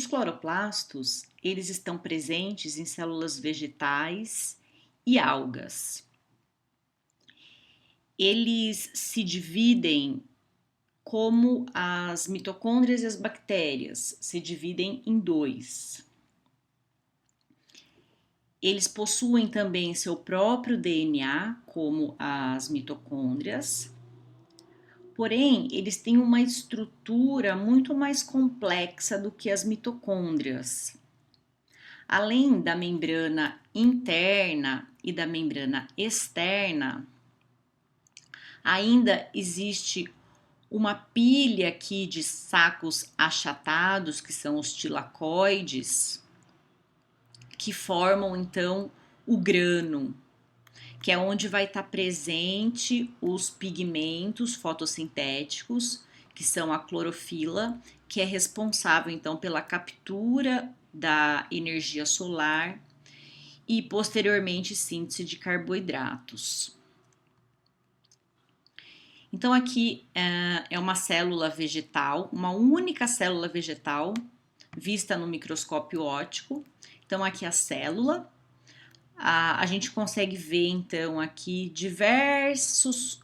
Os cloroplastos, eles estão presentes em células vegetais e algas. Eles se dividem como as mitocôndrias e as bactérias, se dividem em dois. Eles possuem também seu próprio DNA, como as mitocôndrias, porém, eles têm uma estrutura muito mais complexa do que as mitocôndrias. Além da membrana interna e da membrana externa, ainda existe uma pilha aqui de sacos achatados, que são os tilacoides, que formam então o grano, que é onde vai estar presente os pigmentos fotossintéticos, que são a clorofila, que é responsável então pela captura da energia solar e posteriormente síntese de carboidratos. Então aqui é uma célula vegetal, uma única célula vegetal vista no microscópio óptico. Então aqui a célula, a gente consegue ver então aqui diversos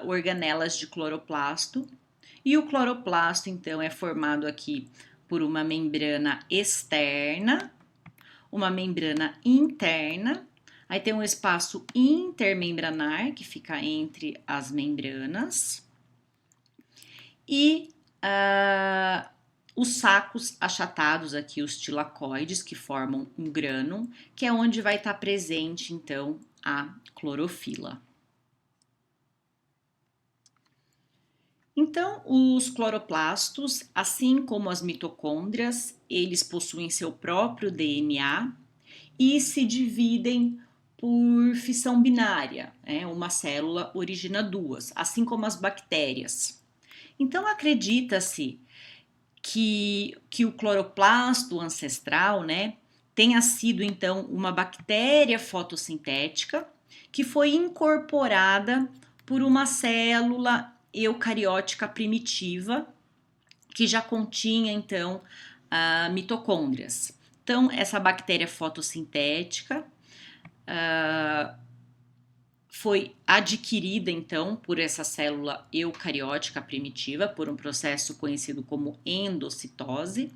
organelas de cloroplasto, e o cloroplasto então é formado aqui por uma membrana externa, uma membrana interna, aí tem um espaço intermembranar que fica entre as membranas e os sacos achatados aqui, os tilacoides, que formam um grânulo, que é onde vai estar presente então a clorofila. Então, os cloroplastos, assim como as mitocôndrias, eles possuem seu próprio DNA e se dividem por fissão binária, uma célula origina duas, assim como as bactérias. Então, acredita-se que o cloroplasto ancestral, tenha sido então uma bactéria fotossintética que foi incorporada por uma célula eucariótica primitiva que já continha então mitocôndrias. Então, essa bactéria fotossintética foi adquirida então por essa célula eucariótica primitiva por um processo conhecido como endocitose,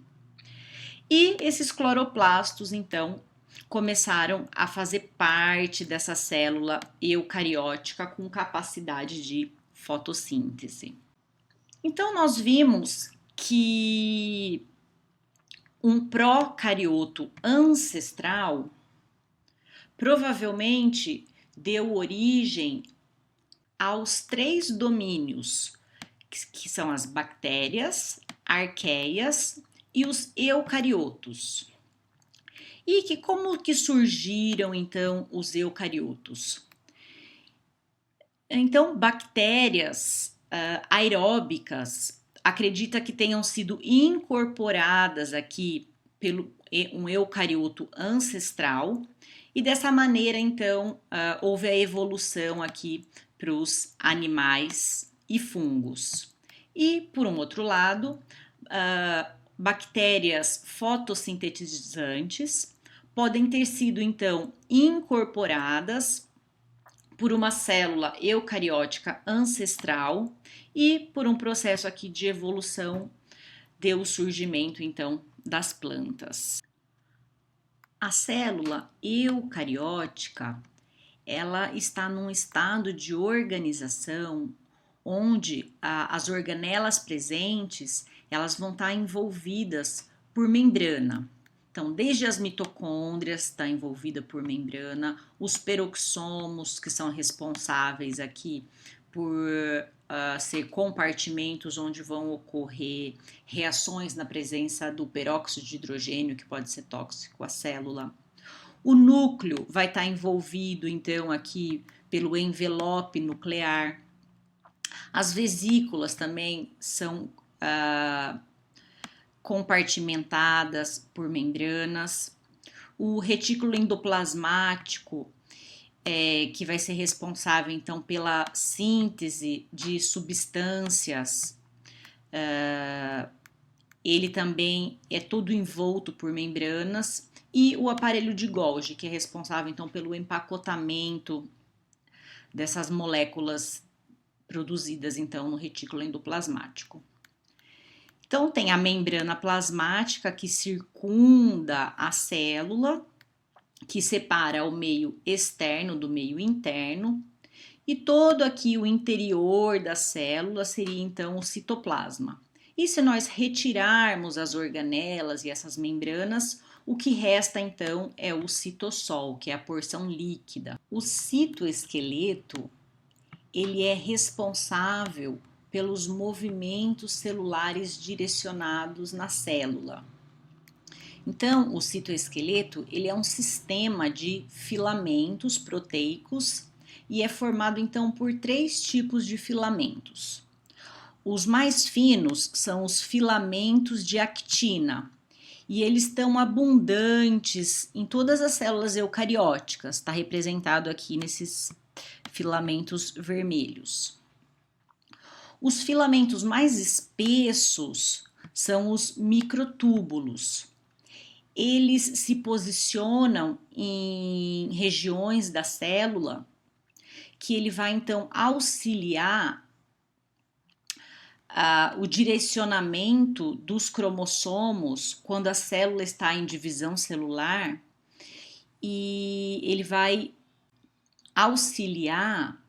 e esses cloroplastos então começaram a fazer parte dessa célula eucariótica com capacidade de fotossíntese. Então nós vimos que um procarioto ancestral provavelmente deu origem aos três domínios, que são as bactérias, arqueias e os eucariotos. E que como que surgiram então os eucariotos? Então, bactérias aeróbicas acredita que tenham sido incorporadas aqui pelo um eucarioto ancestral, e dessa maneira então houve a evolução aqui para os animais e fungos. E por um outro lado, bactérias fotossintetizantes podem ter sido então incorporadas por uma célula eucariótica ancestral e por um processo aqui de evolução deu o surgimento então das plantas. A célula eucariótica, ela está num estado de organização onde as organelas presentes, elas vão estar envolvidas por membrana. Então, desde as mitocôndrias, está envolvida por membrana, os peroxomos, que são responsáveis aqui por ser compartimentos onde vão ocorrer reações na presença do peróxido de hidrogênio, que pode ser tóxico à célula. O núcleo vai estar envolvido, então, aqui pelo envelope nuclear. As vesículas também são compartimentadas por membranas. O retículo endoplasmático, que vai ser responsável então pela síntese de substâncias ele também é todo envolto por membranas, e o aparelho de Golgi, que é responsável então pelo empacotamento dessas moléculas produzidas então no retículo endoplasmático. Então tem a membrana plasmática que circunda a célula, que separa o meio externo do meio interno, e todo aqui o interior da célula seria então o citoplasma. E se nós retirarmos as organelas e essas membranas, o que resta então é o citossol, que é a porção líquida. O citoesqueleto, ele é responsável pelos movimentos celulares direcionados na célula. Então, o citoesqueleto, ele é um sistema de filamentos proteicos e é formado então por 3 tipos de filamentos. Os mais finos são os filamentos de actina, e eles estão abundantes em todas as células eucarióticas, está representado aqui nesses filamentos vermelhos. Os filamentos mais espessos são os microtúbulos. Eles se posicionam em regiões da célula que ele vai então auxiliar o direcionamento dos cromossomos quando a célula está em divisão celular, e ele vai auxiliar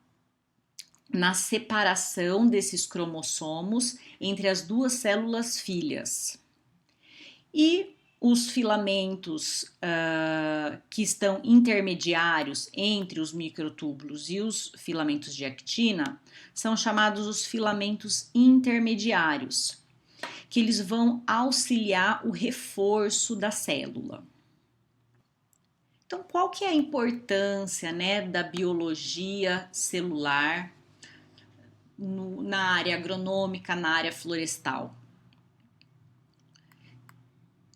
na separação desses cromossomos entre as 2 células filhas. E os filamentos que estão intermediários entre os microtúbulos e os filamentos de actina são chamados os filamentos intermediários, que eles vão auxiliar o reforço da célula. Então, qual que é a importância, né, da biologia celular na área agronômica, na área florestal?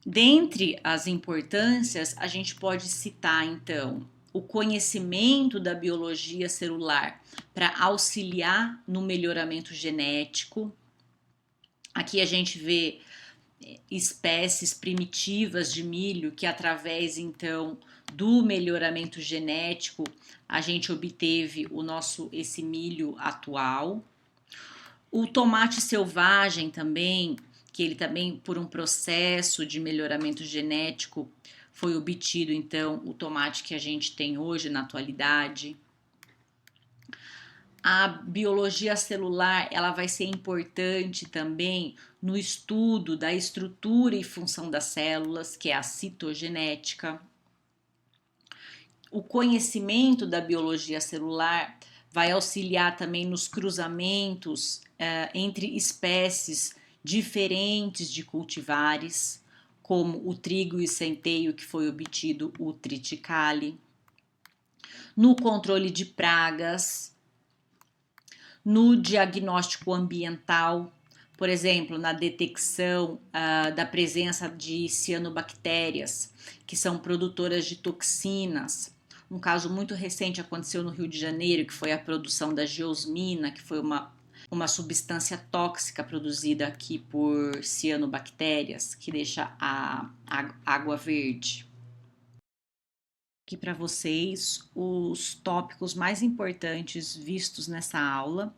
Dentre as importâncias, a gente pode citar, então, o conhecimento da biologia celular para auxiliar no melhoramento genético. Aqui a gente vê espécies primitivas de milho que, através, então, do melhoramento genético, a gente obteve esse milho atual. O tomate selvagem também, que ele também, por um processo de melhoramento genético, foi obtido, então, o tomate que a gente tem hoje na atualidade. A biologia celular, ela vai ser importante também no estudo da estrutura e função das células, que é a citogenética. O conhecimento da biologia celular vai auxiliar também nos cruzamentos entre espécies diferentes de cultivares, como o trigo e centeio, que foi obtido o triticale, no controle de pragas, no diagnóstico ambiental, por exemplo, na detecção da presença de cianobactérias, que são produtoras de toxinas. Um caso muito recente aconteceu no Rio de Janeiro, que foi a produção da geosmina, que foi uma substância tóxica produzida aqui por cianobactérias, que deixa a água verde. Aqui para vocês os tópicos mais importantes vistos nessa aula,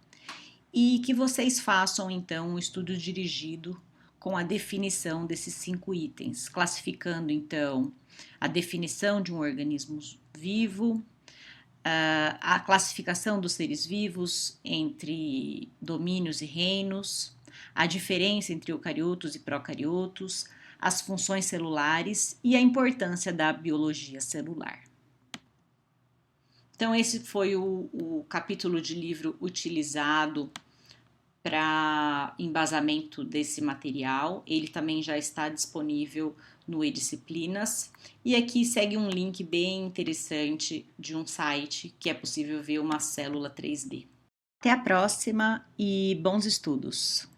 e que vocês façam então um estudo dirigido com a definição desses 5 itens, classificando então a definição de um organismo vivo, a classificação dos seres vivos entre domínios e reinos, a diferença entre eucariotos e procariotos, as funções celulares e a importância da biologia celular. Então, esse foi o capítulo de livro utilizado para embasamento desse material. Ele também já está disponível no eDisciplinas. E aqui segue um link bem interessante de um site que é possível ver uma célula 3D. Até a próxima e bons estudos!